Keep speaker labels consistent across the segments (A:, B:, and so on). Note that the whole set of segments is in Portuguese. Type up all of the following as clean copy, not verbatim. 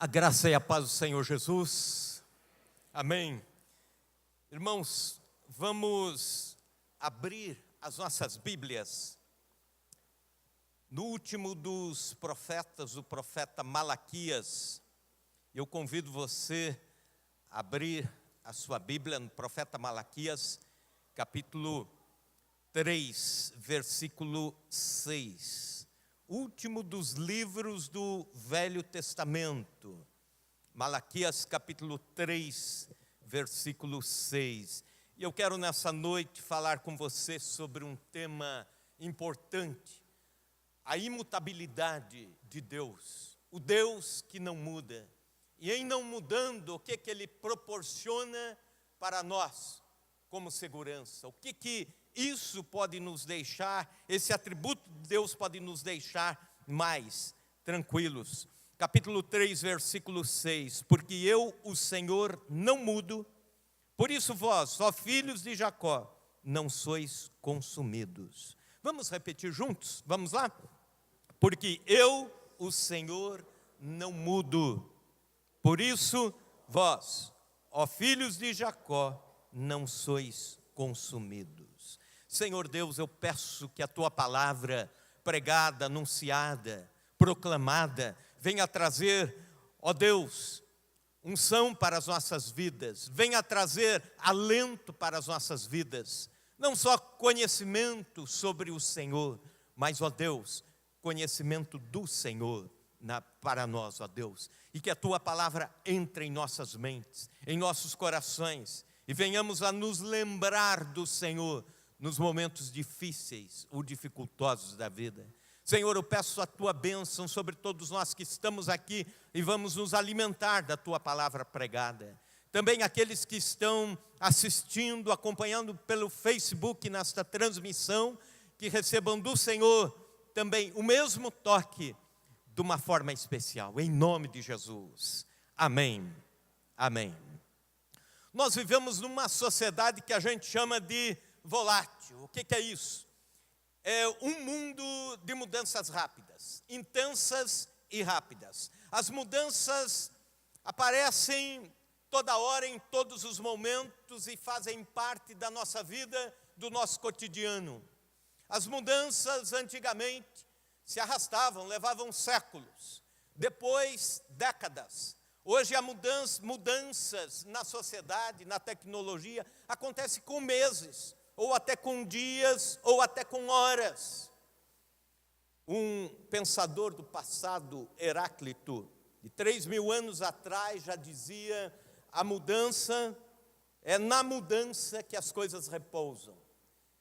A: A graça e a paz do Senhor Jesus. Amém. Irmãos, vamos abrir as nossas Bíblias no último dos profetas, o profeta Malaquias. Eu convido você a abrir a sua Bíblia no profeta Malaquias, capítulo 3, versículo 6. Último dos livros do Velho Testamento. Malaquias, capítulo 3, versículo 6. E eu quero nessa noite falar com você sobre um tema importante. A imutabilidade de Deus. O Deus que não muda. E em não mudando, o que Ele proporciona para nós como segurança? O que isso pode nos deixar, esse atributo de Deus pode nos deixar mais tranquilos? Capítulo 3, versículo 6. Porque eu, o Senhor, não mudo, por isso vós, ó filhos de Jacó, não sois consumidos. Vamos repetir juntos? Vamos lá? Porque eu, o Senhor, não mudo, por isso vós, ó filhos de Jacó, não sois consumidos. Senhor Deus, eu peço que a Tua palavra pregada, anunciada, proclamada, venha trazer, ó Deus, unção para as nossas vidas, venha trazer alento para as nossas vidas, não só conhecimento sobre o Senhor, mas, ó Deus, conhecimento do Senhor para nós, ó Deus, e que a Tua palavra entre em nossas mentes, em nossos corações, e venhamos a nos lembrar do Senhor nos momentos difíceis ou dificultosos da vida. Senhor, eu peço a Tua bênção sobre todos nós que estamos aqui e vamos nos alimentar da Tua palavra pregada. Também aqueles que estão assistindo, acompanhando pelo Facebook nesta transmissão, que recebam do Senhor também o mesmo toque de uma forma especial, em nome de Jesus. Amém. Amém. Nós vivemos numa sociedade que a gente chama de volátil. O que é isso? É um mundo de mudanças rápidas, intensas e rápidas. As mudanças aparecem toda hora, em todos os momentos e fazem parte da nossa vida, do nosso cotidiano. As mudanças antigamente se arrastavam, levavam séculos, depois décadas. Hoje há mudanças na sociedade, na tecnologia, acontece com meses, ou até com dias, ou até com horas. Um pensador do passado, Heráclito, de 3.000 anos atrás, já dizia: a mudança, é na mudança que as coisas repousam.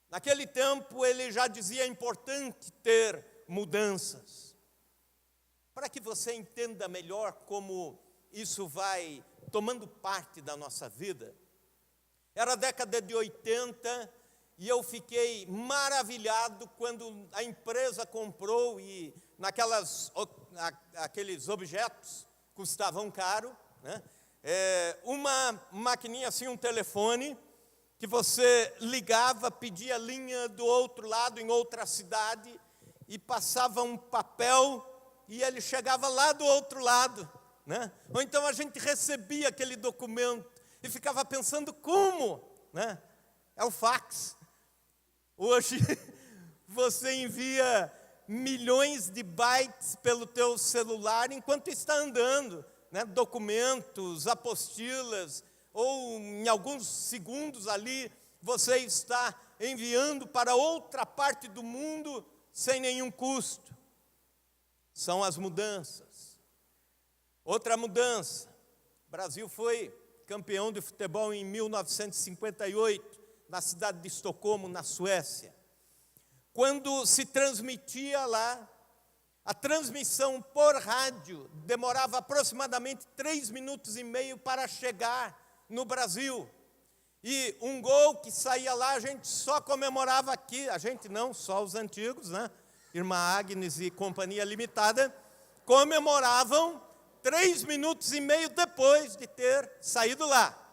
A: Naquele tempo ele já dizia: é importante ter mudanças. Para que você entenda melhor como isso vai tomando parte da nossa vida, era a década de 80 e eu fiquei maravilhado quando a empresa comprou, e aqueles objetos custavam caro, né? Uma maquininha assim, um telefone, que você ligava, pedia linha do outro lado, em outra cidade, e passava um papel e ele chegava lá do outro lado, né? Ou então a gente recebia aquele documento e ficava pensando como, né? É o fax. Hoje você envia milhões de bytes pelo teu celular enquanto está andando, né? Documentos, apostilas, ou em alguns segundos ali você está enviando para outra parte do mundo sem nenhum custo. São as mudanças. Outra mudança: o Brasil foi campeão de futebol em 1958, na cidade de Estocolmo, na Suécia. Quando se transmitia lá, a transmissão por rádio demorava aproximadamente 3 minutos e meio para chegar no Brasil. E um gol que saía lá, a gente só comemorava aqui, a gente não, só os antigos, né? Irmã Agnes e Companhia Limitada, comemoravam 3 minutos e meio depois de ter saído lá.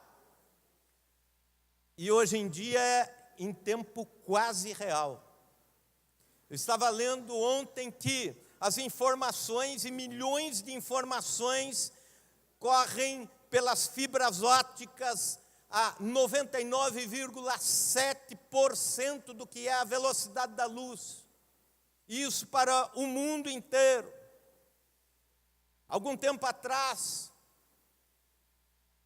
A: E hoje em dia é em tempo quase real. Eu estava lendo ontem que as informações e milhões de informações correm pelas fibras ópticas a 99,7% do que é a velocidade da luz. Isso para o mundo inteiro. Algum tempo atrás,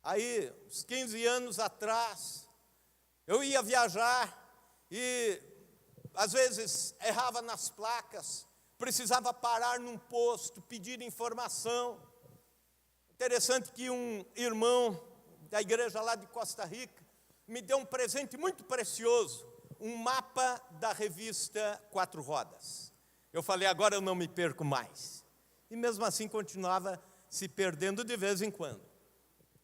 A: aí uns 15 anos atrás, eu ia viajar e às vezes errava nas placas, precisava parar num posto, pedir informação. Interessante que um irmão da igreja lá de Costa Rica me deu um presente muito precioso, um mapa da revista Quatro Rodas. Eu falei, agora eu não me perco mais. E mesmo assim continuava se perdendo de vez em quando.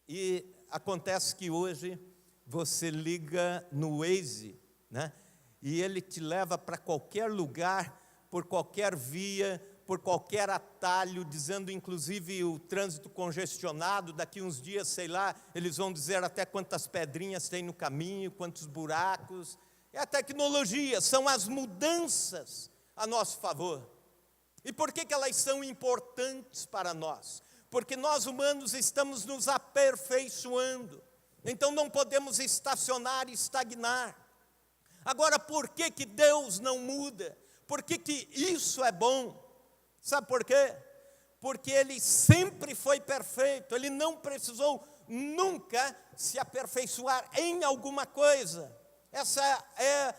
A: E acontece que hoje você liga no Waze, né? E ele te leva para qualquer lugar, por qualquer via, por qualquer atalho, dizendo inclusive o trânsito congestionado, daqui uns dias, sei lá, eles vão dizer até quantas pedrinhas tem no caminho, quantos buracos. É a tecnologia, são as mudanças a nosso favor. E por que elas são importantes para nós? Porque nós humanos estamos nos aperfeiçoando, então não podemos estacionar e estagnar. Agora, por que Deus não muda? Por que isso é bom? Sabe por quê? Porque Ele sempre foi perfeito, Ele não precisou nunca se aperfeiçoar em alguma coisa. Essa é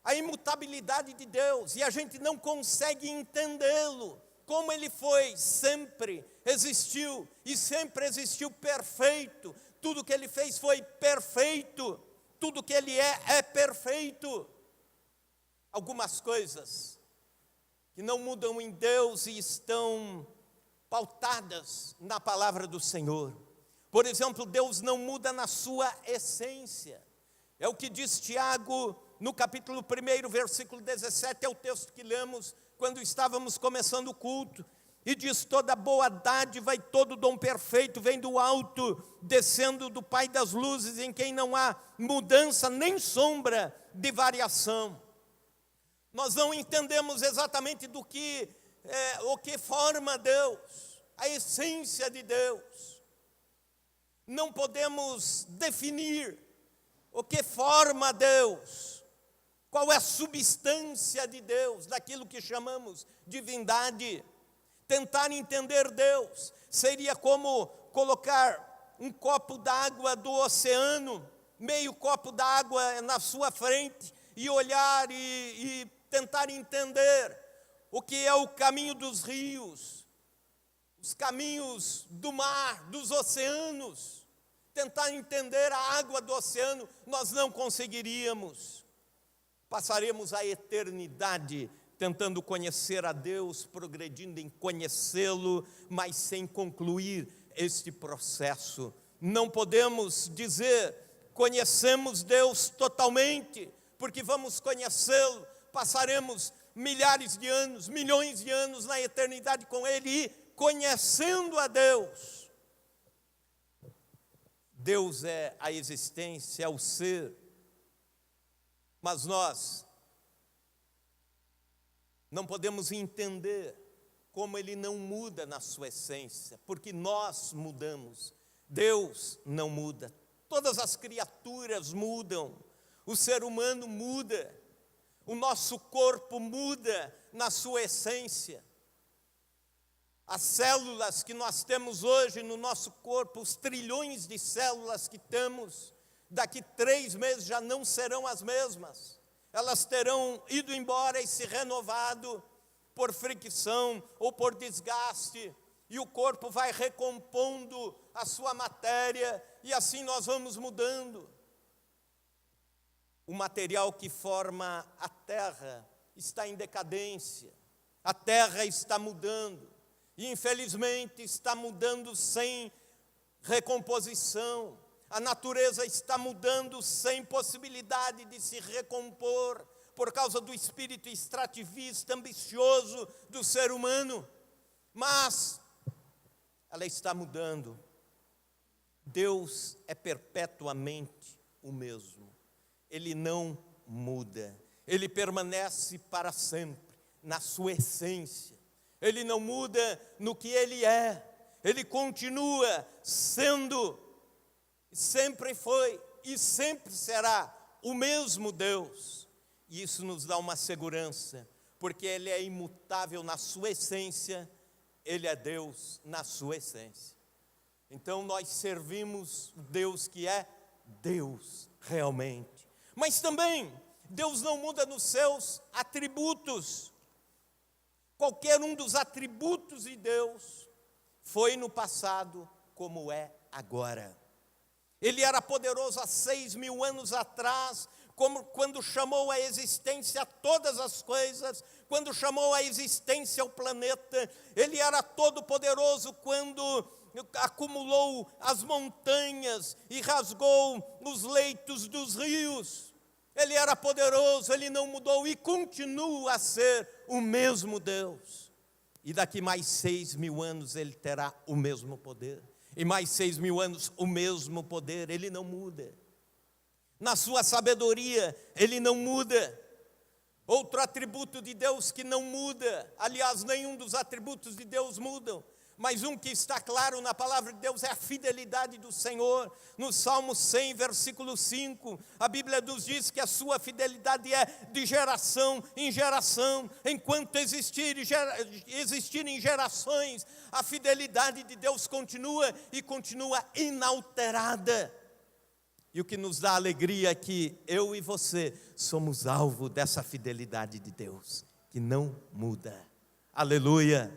A: a imutabilidade de Deus, e a gente não consegue entendê-lo. Como Ele foi, sempre existiu, e sempre existiu perfeito. Tudo que Ele fez foi perfeito. Tudo que Ele é perfeito. Algumas coisas que não mudam em Deus e estão pautadas na palavra do Senhor. Por exemplo, Deus não muda na sua essência. É o que diz Tiago no capítulo 1, versículo 17, é o texto que lemos quando estávamos começando o culto. E diz, toda boa dádiva e todo dom perfeito vem do alto, descendo do Pai das luzes, em quem não há mudança nem sombra de variação. Nós não entendemos exatamente o que forma Deus, a essência de Deus. Não podemos definir o que forma Deus, qual é a substância de Deus, daquilo que chamamos divindade. Tentar entender Deus seria como colocar um copo d'água do oceano, meio copo d'água na sua frente, e olhar e tentar entender o que é o caminho dos rios, os caminhos do mar, dos oceanos. Tentar entender a água do oceano, nós não conseguiríamos. Passaremos a eternidade tentando conhecer a Deus, progredindo em conhecê-lo, mas sem concluir este processo. Não podemos dizer, conhecemos Deus totalmente, porque vamos conhecê-lo, passaremos milhares de anos, milhões de anos na eternidade com Ele e conhecendo a Deus. Deus é a existência, é o ser, mas nós não podemos entender como Ele não muda na sua essência, porque nós mudamos, Deus não muda. Todas as criaturas mudam, o ser humano muda, o nosso corpo muda na sua essência. As células que nós temos hoje no nosso corpo, os trilhões de células que temos, daqui 3 meses já não serão as mesmas. Elas terão ido embora e se renovado por fricção ou por desgaste, e o corpo vai recompondo a sua matéria, e assim nós vamos mudando. O material que forma a terra está em decadência, a terra está mudando, e infelizmente está mudando sem recomposição. A natureza está mudando sem possibilidade de se recompor, por causa do espírito extrativista, ambicioso do ser humano. Mas ela está mudando. Deus é perpetuamente o mesmo. Ele não muda. Ele permanece para sempre, na sua essência. Ele não muda no que Ele é. Ele continua sendo, sempre foi e sempre será o mesmo Deus. E isso nos dá uma segurança, porque Ele é imutável na sua essência, Ele é Deus na sua essência. Então nós servimos o Deus que é Deus realmente. Mas também, Deus não muda nos seus atributos. Qualquer um dos atributos de Deus foi no passado como é agora. Ele era poderoso há 6.000 anos atrás, como quando chamou à existência todas as coisas, quando chamou à existência o planeta. Ele era todo poderoso quando acumulou as montanhas e rasgou os leitos dos rios. Ele era poderoso, Ele não mudou e continua a ser o mesmo Deus. E daqui mais 6.000 anos Ele terá o mesmo poder. E mais 6.000 anos o mesmo poder, Ele não muda. Na sua sabedoria, Ele não muda. Outro atributo de Deus que não muda, aliás, nenhum dos atributos de Deus mudam, mas um que está claro na palavra de Deus é a fidelidade do Senhor. No Salmo 100, versículo 5, a Bíblia nos diz que a sua fidelidade é de geração em geração. Enquanto existirem gerações, a fidelidade de Deus continua e continua inalterada. E o que nos dá alegria é que eu e você somos alvo dessa fidelidade de Deus, que não muda. Aleluia!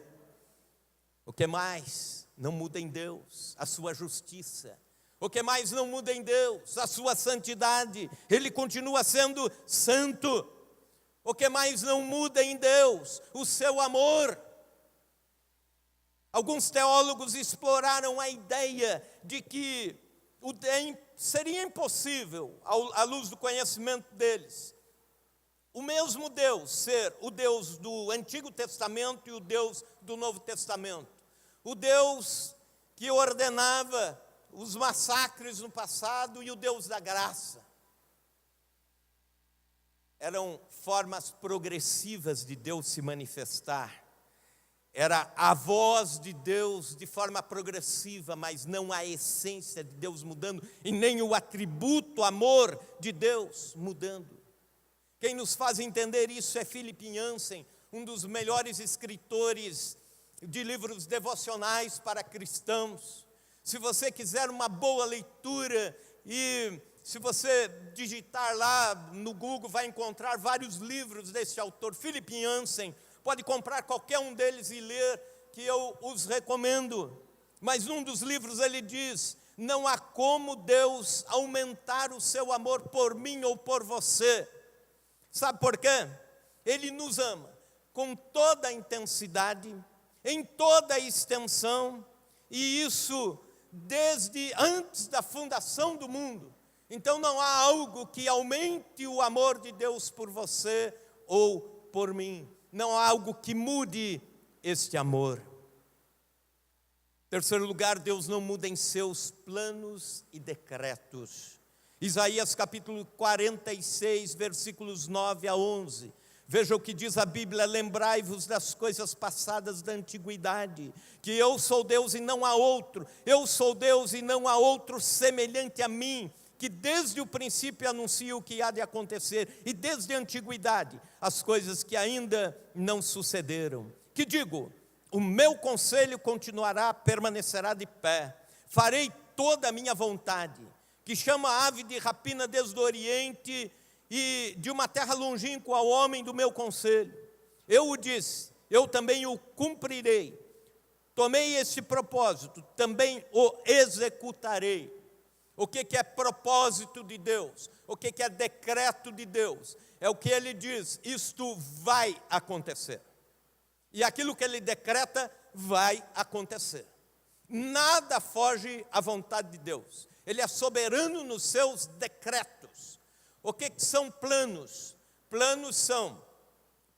A: O que mais não muda em Deus? A sua justiça. O que mais não muda em Deus? A sua santidade. Ele continua sendo santo. O que mais não muda em Deus? O seu amor. Alguns teólogos exploraram a ideia de que seria impossível, à luz do conhecimento deles, o mesmo Deus ser o Deus do Antigo Testamento e o Deus do Novo Testamento. O Deus que ordenava os massacres no passado e o Deus da graça. Eram formas progressivas de Deus se manifestar. Era a voz de Deus de forma progressiva, mas não a essência de Deus mudando, e nem o atributo, amor de Deus mudando. Quem nos faz entender isso é Philip Yancey, um dos melhores escritores de livros devocionais para cristãos. Se você quiser uma boa leitura, e se você digitar lá no Google, vai encontrar vários livros desse autor, Philip Yancey. Pode comprar qualquer um deles e ler, que eu os recomendo. Mas num dos livros ele diz: não há como Deus aumentar o seu amor por mim ou por você. Sabe por quê? Ele nos ama com toda a intensidade, em toda a extensão, e isso desde antes da fundação do mundo. Então não há algo que aumente o amor de Deus por você ou por mim. Não há algo que mude este amor. Terceiro lugar, Deus não muda em seus planos e decretos. Isaías capítulo 46, versículos 9 a 11. Veja o que diz a Bíblia: lembrai-vos das coisas passadas da antiguidade, que eu sou Deus e não há outro, eu sou Deus e não há outro semelhante a mim, que desde o princípio anuncio o que há de acontecer, e desde a antiguidade as coisas que ainda não sucederam. Que digo, o meu conselho permanecerá de pé, farei toda a minha vontade, que chama a ave de rapina desde o oriente, e de uma terra longínqua ao homem do meu conselho. Eu o disse, eu também o cumprirei. Tomei esse propósito, também o executarei. O que é propósito de Deus? O que é decreto de Deus? É o que Ele diz: isto vai acontecer. E aquilo que Ele decreta vai acontecer. Nada foge à vontade de Deus. Ele é soberano nos seus decretos. O que são planos? Planos são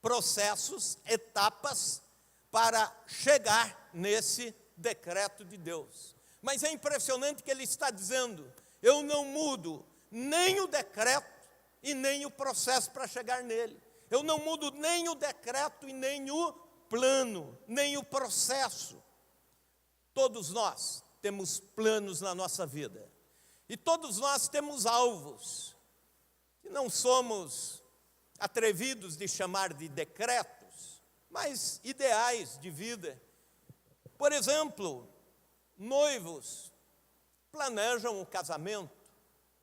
A: processos, etapas para chegar nesse decreto de Deus. Mas é impressionante que ele está dizendo: eu não mudo nem o decreto e nem o processo para chegar nele. Eu não mudo nem o decreto e nem o plano, nem o processo. Todos nós temos planos na nossa vida. E todos nós temos alvos. E não somos atrevidos de chamar de decretos, mas ideais de vida. Por exemplo, noivos planejam o casamento.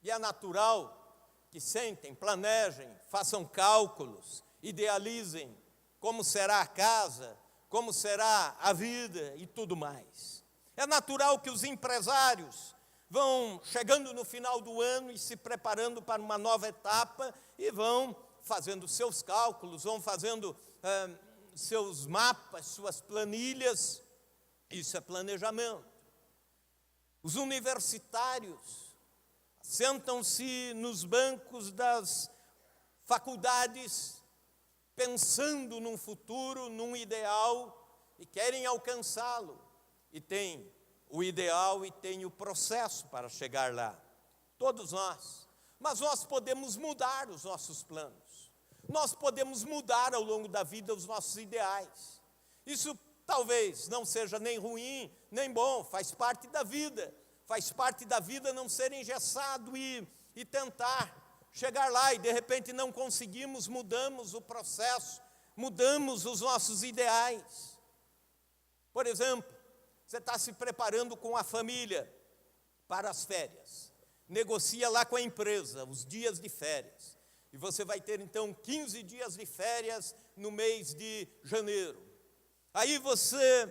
A: E é natural que sentem, planejem, façam cálculos, idealizem como será a casa, como será a vida e tudo mais. É natural que os empresários vão chegando no final do ano e se preparando para uma nova etapa e vão fazendo seus cálculos, vão fazendo seus mapas, suas planilhas. Isso é planejamento. Os universitários sentam-se nos bancos das faculdades, pensando num futuro, num ideal, e querem alcançá-lo. E tem o ideal e tem o processo para chegar lá. Todos nós. Mas nós podemos mudar os nossos planos. Nós podemos mudar ao longo da vida os nossos ideais. Isso talvez não seja nem ruim, nem bom, faz parte da vida. Faz parte da vida não ser engessado e tentar chegar lá e de repente não conseguimos, mudamos o processo, mudamos os nossos ideais. Por exemplo, você está se preparando com a família para as férias. Negocia lá com a empresa os dias de férias. E você vai ter então 15 dias de férias no mês de janeiro. Aí você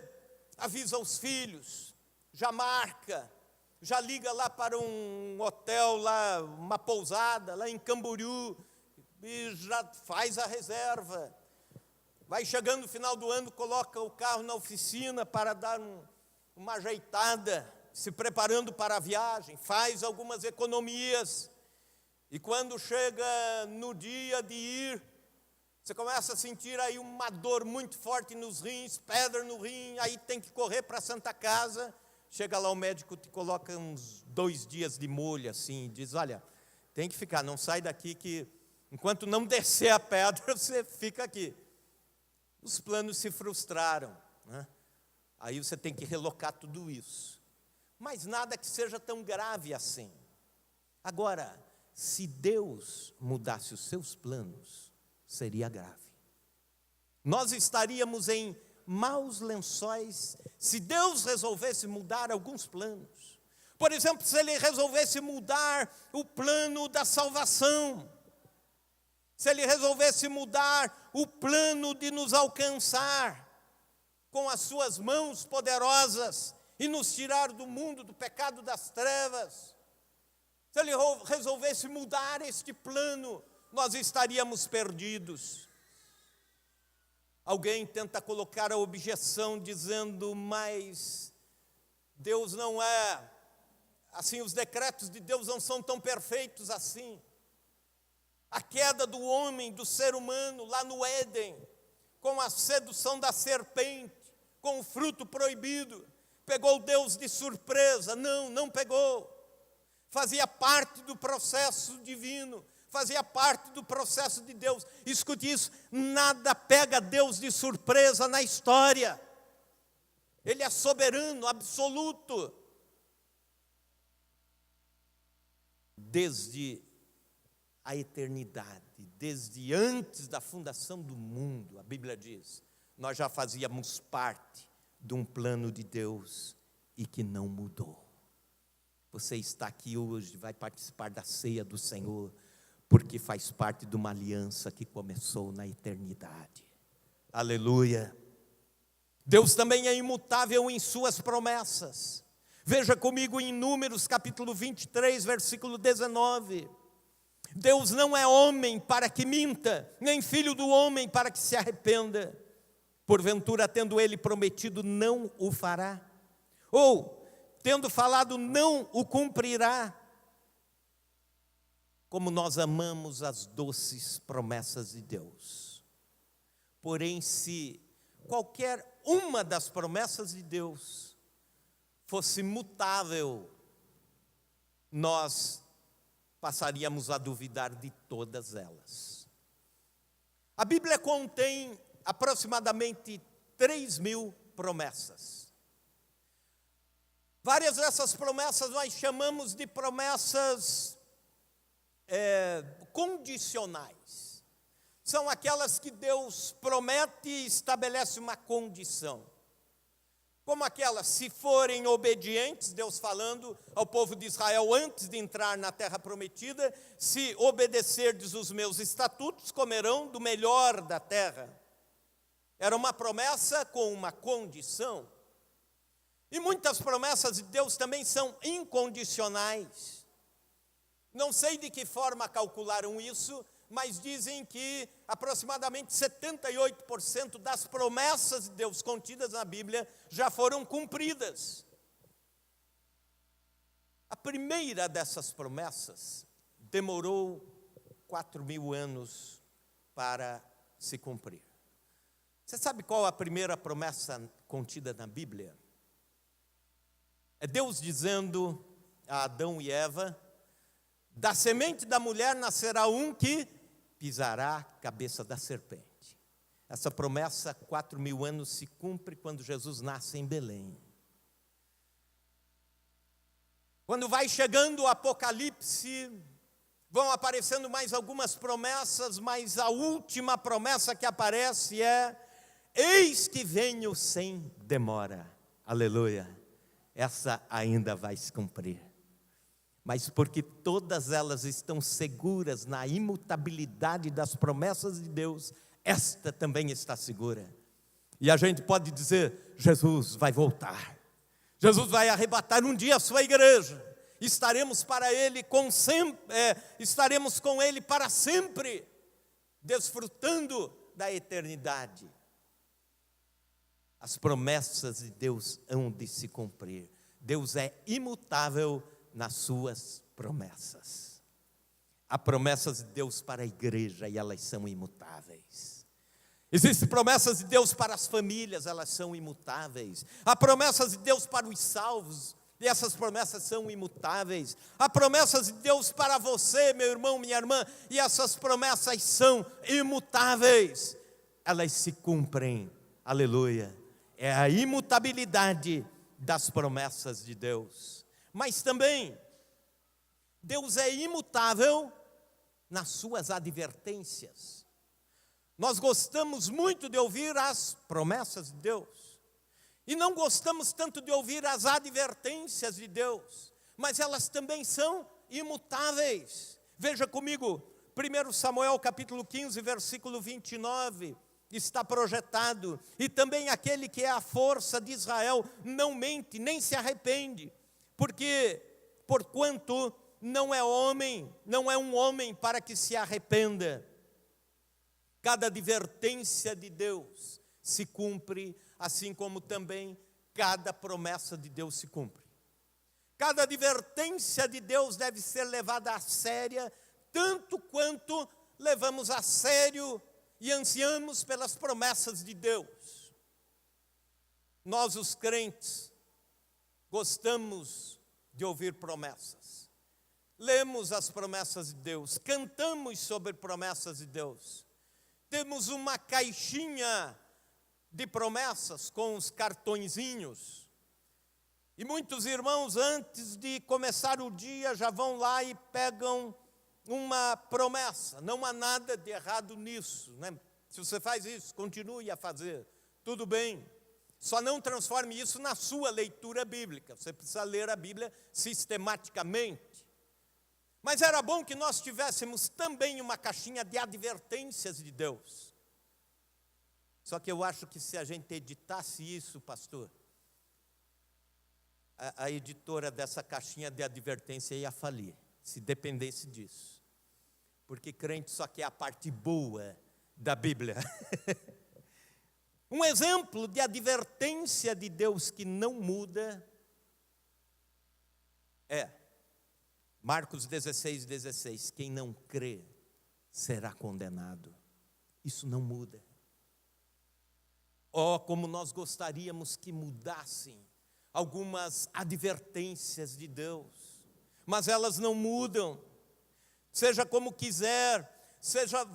A: avisa os filhos, já marca, já liga lá para um hotel, lá, uma pousada, lá em Camboriú, e já faz a reserva. Vai chegando no final do ano, coloca o carro na oficina para dar uma ajeitada, se preparando para a viagem, faz algumas economias. E quando chega no dia de ir, você começa a sentir aí uma dor muito forte nos rins, pedra no rim, aí tem que correr para a Santa Casa. Chega lá, o médico te coloca uns 2 dias de molho assim, diz, olha, tem que ficar, não sai daqui que enquanto não descer a pedra, você fica aqui. Os planos se frustraram, né? Aí você tem que relocar tudo isso. Mas nada que seja tão grave assim. Agora, se Deus mudasse os seus planos, seria grave. Nós estaríamos em maus lençóis se Deus resolvesse mudar alguns planos. Por exemplo, se Ele resolvesse mudar o plano da salvação, se Ele resolvesse mudar o plano de nos alcançar com as suas mãos poderosas e nos tirar do mundo, do pecado, das trevas, se Ele resolvesse mudar este plano, nós estaríamos perdidos. Alguém tenta colocar a objeção dizendo, mas Deus não é assim, os decretos de Deus não são tão perfeitos assim. A queda do homem, do ser humano, lá no Éden, com a sedução da serpente, com o fruto proibido, pegou Deus de surpresa? Não, não pegou. Fazia parte do processo divino, fazia parte do processo de Deus. Escute isso, nada pega Deus de surpresa na história. Ele é soberano, absoluto. Desde a eternidade, desde antes da fundação do mundo, a Bíblia diz, nós já fazíamos parte de um plano de Deus e que não mudou. Você está aqui hoje, vai participar da ceia do Senhor, porque faz parte de uma aliança que começou na eternidade. Aleluia. Deus também é imutável em suas promessas. Veja comigo em Números capítulo 23, versículo 19. Deus não é homem para que minta, nem filho do homem para que se arrependa. Porventura, tendo ele prometido, não o fará? Ou, tendo falado, não o cumprirá? Como nós amamos as doces promessas de Deus. Porém, se qualquer uma das promessas de Deus fosse mutável, nós passaríamos a duvidar de todas elas. A Bíblia contém aproximadamente 3.000 promessas. Várias dessas promessas nós chamamos de promessas condicionais. São aquelas que Deus promete e estabelece uma condição. Como aquelas, se forem obedientes, Deus falando ao povo de Israel antes de entrar na terra prometida, se obedecerdes os meus estatutos, comerão do melhor da terra. Era uma promessa com uma condição. E muitas promessas de Deus também são incondicionais. Não sei de que forma calcularam isso, mas dizem que aproximadamente 78% das promessas de Deus contidas na Bíblia já foram cumpridas. A primeira dessas promessas demorou 4.000 anos para se cumprir. Você sabe qual a primeira promessa contida na Bíblia? É Deus dizendo a Adão e Eva: da semente da mulher nascerá um que pisará a cabeça da serpente. Essa promessa, 4.000 anos, se cumpre quando Jesus nasce em Belém. Quando vai chegando o Apocalipse, vão aparecendo mais algumas promessas, mas a última promessa que aparece é: eis que venho sem demora. Aleluia. Essa ainda vai se cumprir. Mas porque todas elas estão seguras na imutabilidade das promessas de Deus, esta também está segura. E a gente pode dizer: Jesus vai voltar. Jesus vai arrebatar um dia a sua igreja. Estaremos com Ele para sempre, desfrutando da eternidade. As promessas de Deus hão de se cumprir. Deus é imutável nas suas promessas. Há promessas de Deus para a igreja e elas são imutáveis. Existem promessas de Deus para as famílias, elas são imutáveis. Há promessas de Deus para os salvos e essas promessas são imutáveis. Há promessas de Deus para você, meu irmão, minha irmã, e essas promessas são imutáveis. Elas se cumprem. Aleluia. É a imutabilidade das promessas de Deus. Mas também, Deus é imutável nas suas advertências. Nós gostamos muito de ouvir as promessas de Deus. E não gostamos tanto de ouvir as advertências de Deus. Mas elas também são imutáveis. Veja comigo, 1 Samuel capítulo 15, versículo 29. Está projetado. E também aquele que é a força de Israel não mente, nem se arrepende. Porque, porquanto não é um homem para que se arrependa. Cada advertência de Deus se cumpre, assim como também cada promessa de Deus se cumpre. Cada advertência de Deus deve ser levada a sério, tanto quanto levamos a sério e ansiamos pelas promessas de Deus. Nós, os crentes, gostamos de ouvir promessas. Lemos as promessas de Deus, cantamos sobre promessas de Deus. Temos uma caixinha de promessas com os cartõezinhos. E muitos irmãos, antes de começar o dia, já vão lá e pegam uma promessa. Não há nada de errado nisso, né? Se você faz isso, continue a fazer. Tudo bem. Só não transforme isso na sua leitura bíblica. Você precisa ler a Bíblia sistematicamente. Mas era bom que nós tivéssemos também uma caixinha de advertências de Deus. Só que eu acho que se a gente editasse isso, pastor, a editora dessa caixinha de advertência ia falir, se dependesse disso. Porque crente só quer a parte boa da Bíblia. Um exemplo de advertência de Deus que não muda é Marcos 16:16. Quem não crê será condenado. Isso não muda. Oh, como nós gostaríamos que mudassem algumas advertências de Deus, mas elas não mudam. Seja como quiser,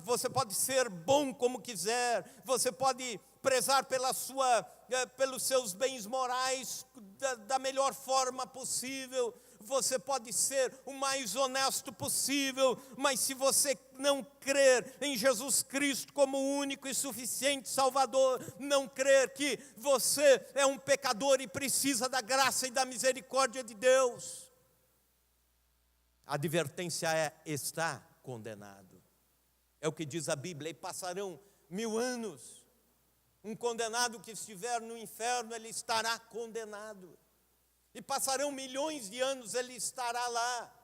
A: você pode ser bom como quiser, você pode prezar pelos seus bens morais da melhor forma possível, você pode ser o mais honesto possível, mas se você não crer em Jesus Cristo como o único e suficiente Salvador, não crer que você é um pecador e precisa da graça e da misericórdia de Deus, a advertência é: está condenado. É o que diz a Bíblia, e passarão 1000 anos. Um condenado que estiver no inferno, ele estará condenado. E passarão milhões de anos, ele estará lá.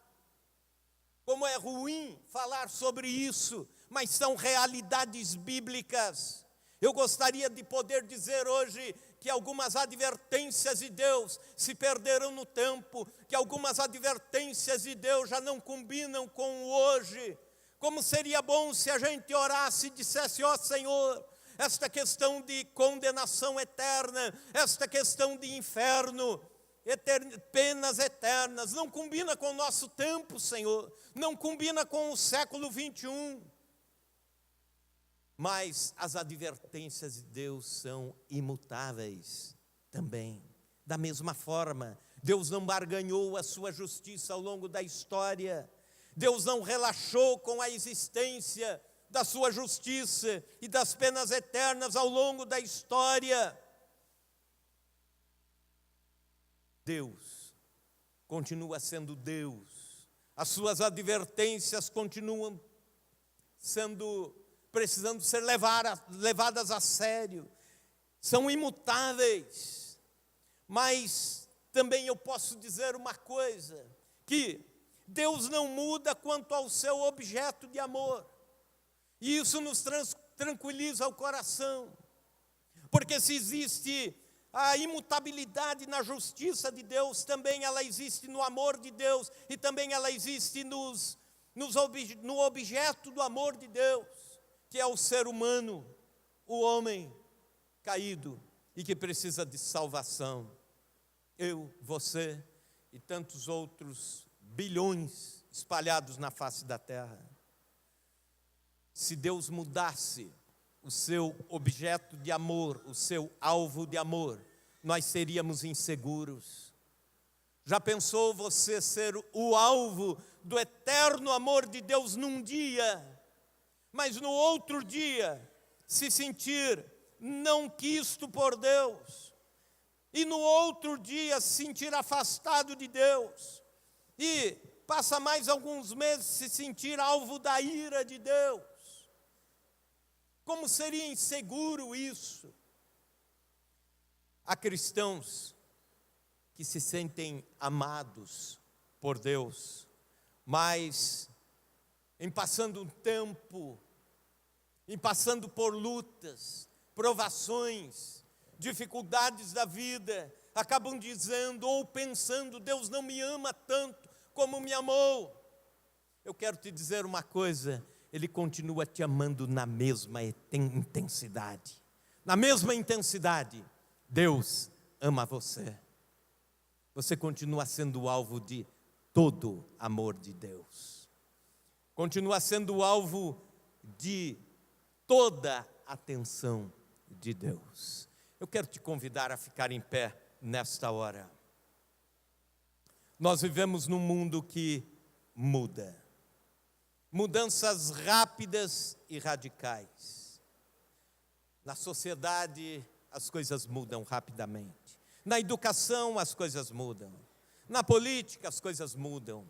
A: Como é ruim falar sobre isso, mas são realidades bíblicas. Eu gostaria de poder dizer hoje que algumas advertências de Deus se perderam no tempo, que algumas advertências de Deus já não combinam com o hoje. Como seria bom se a gente orasse e dissesse: ó Senhor, esta questão de condenação eterna, esta questão de inferno, penas eternas, não combina com o nosso tempo, Senhor, não combina com o século 21. Mas as advertências de Deus são imutáveis também. Da mesma forma, Deus não barganhou a sua justiça ao longo da história. Deus não relaxou com a existência da sua justiça e das penas eternas ao longo da história. Deus continua sendo Deus. As suas advertências continuam precisando ser levadas a sério. São imutáveis. Mas também eu posso dizer uma coisa, que Deus não muda quanto ao seu objeto de amor. E isso nos tranquiliza o coração. Porque se existe a imutabilidade na justiça de Deus, também ela existe no amor de Deus, e também ela existe no objeto do amor de Deus, que é o ser humano, o homem caído e que precisa de salvação. Eu, você e tantos outros bilhões espalhados na face da terra. Se Deus mudasse o seu objeto de amor, o seu alvo de amor, nós seríamos inseguros. Já pensou você ser o alvo do eterno amor de Deus num dia, mas no outro dia se sentir não quisto por Deus, e no outro dia se sentir afastado de Deus, e passa mais alguns meses se sentir alvo da ira de Deus? Como seria inseguro isso? Há cristãos que se sentem amados por Deus, mas em passando um tempo, em passando por lutas, provações, dificuldades da vida, acabam dizendo ou pensando: Deus não me ama tanto como me amou. Eu quero te dizer uma coisa: Ele continua te amando na mesma intensidade. Na mesma intensidade, Deus ama você. Você continua sendo o alvo de todo amor de Deus. Continua sendo o alvo de toda atenção de Deus. Eu quero te convidar a ficar em pé nesta hora. Nós vivemos num mundo que muda. Mudanças rápidas e radicais. Na sociedade, as coisas mudam rapidamente. Na educação, as coisas mudam. Na política, as coisas mudam.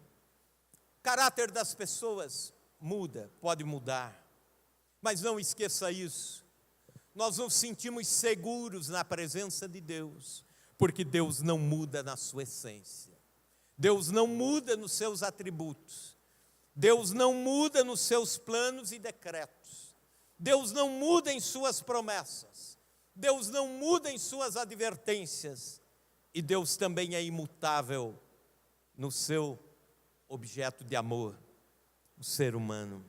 A: O caráter das pessoas muda, pode mudar. Mas não esqueça isso. Nós nos sentimos seguros na presença de Deus, porque Deus não muda na sua essência. Deus não muda nos seus atributos. Deus não muda nos seus planos e decretos. Deus não muda em suas promessas. Deus não muda em suas advertências. E Deus também é imutável no seu objeto de amor, o ser humano.